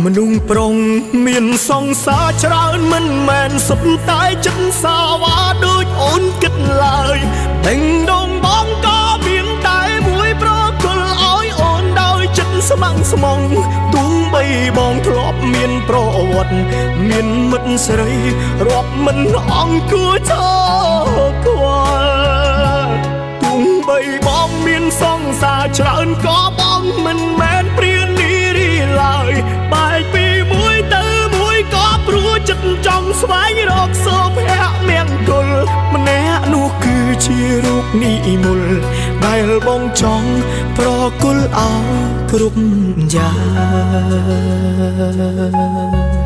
មនុស្សប្រុងមានសង្សារច្រើនមិនមែនសុទ្ធតែចិត្តសាវ៉ាដូចអូនគិតឡើយតែងដងបងក៏មានតែមួយប្រគល់ឲ្យអូនដោយចិត្តស្ម័គ្រស្មងទុំបីបងធ្លាប់មានប្រវត្តិមានមិត្តស្រីរាប់មិនអង្គួរឈរខ្វល់ទុំបីបងមានសង្សារច្រើនក៏បងមិនមែនព្រានីរីឡើយបែកពីមួយទៅមួយក៏ព្រោះចិត្តចង់ស្វែងរកសុភមង្គលម្នាក់នោះគឺជារូបនិមលដែលបងចង់ប្រគល់ឲ្យគ្រប់យ៉ាង